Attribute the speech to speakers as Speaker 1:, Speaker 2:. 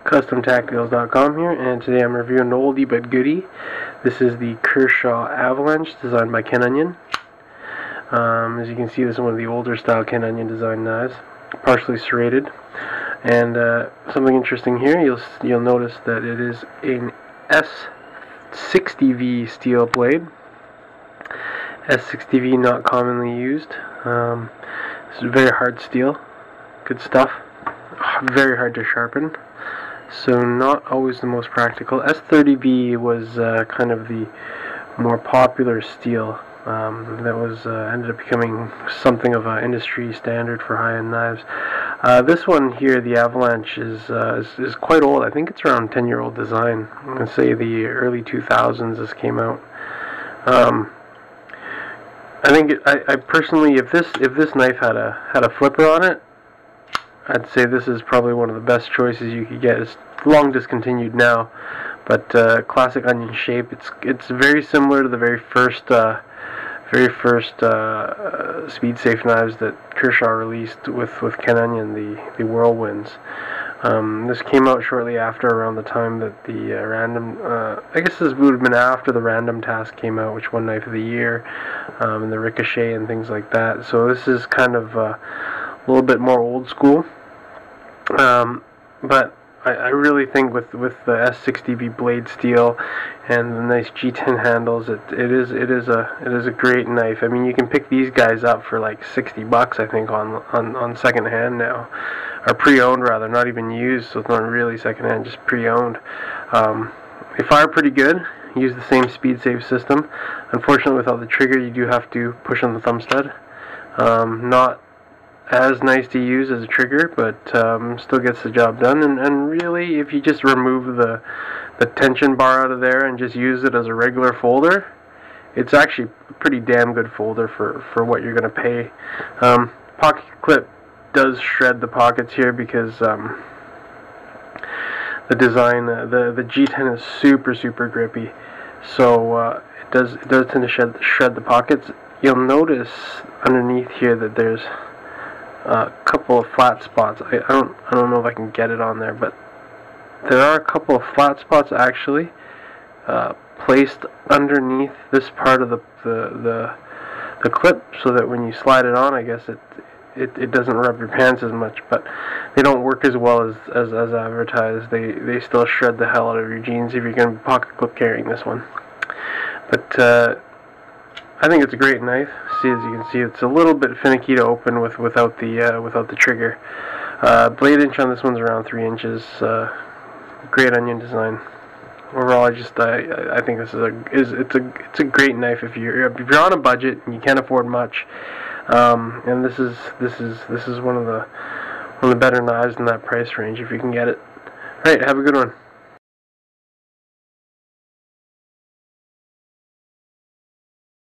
Speaker 1: CustomTacticals.com here, and today I'm reviewing an oldie but goodie. This is the Kershaw Avalanche, designed by Ken Onion. As you can see, this is one of the older style Ken Onion design knives, partially serrated. And something interesting here, you'll notice that it is an S60V steel blade. S60V not commonly used. It's very hard steel, good stuff. Very hard to sharpen, so not always the most practical. S30V was kind of the more popular steel that was ended up becoming something of an industry standard for high-end knives. This one here, the Avalanche, is quite old. I think it's around 10-year-old design. I'm gonna say the early 2000s this came out. I think I personally, if this knife had a flipper on it, I'd say this is probably one of the best choices you could get. It's long discontinued now, but classic onion shape. It's very similar to the very first SpeedSafe knives that Kershaw released with Ken Onion, the Whirlwinds. This came out shortly after, around the time that the random, I guess this would have been after the Random Task came out, which won Knife of the Year, and the Ricochet and things like that. So this is kind of a little bit more old school, but I really think with the S60V blade steel and the nice G10 handles, it is a great knife. I mean, you can pick these guys up for like $60, I think, on second hand now, or pre-owned rather, not even used, so it's not really second hand, just pre-owned. They fire pretty good. Use the same SpeedSafe system. Unfortunately, without the trigger, you do have to push on the thumb stud. Not as nice to use as a trigger, but still gets the job done. And really, if you just remove the tension bar out of there and just use it as a regular folder, it's actually a pretty damn good folder for what you're going to pay. Pocket clip does shred the pockets here because the design, the G10 is super grippy, so it does tend to shred the pockets. You'll notice underneath here that there's a couple of flat spots. I don't know if I can get it on there, but there are a couple of flat spots actually placed underneath this part of the clip, so that when you slide it on, I guess it doesn't rub your pants as much, but they don't work as well as advertised. They still shred the hell out of your jeans if you're going to be pocket clip carrying this one. But I think it's a great knife. See, as you can see, it's a little bit finicky to open without the trigger. Blade inch on this one's around 3 inches. Great onion design. Overall, I think this it's a great knife if you're on a budget and you can't afford much. And this is one of the better knives in that price range if you can get it. All right, have a good one.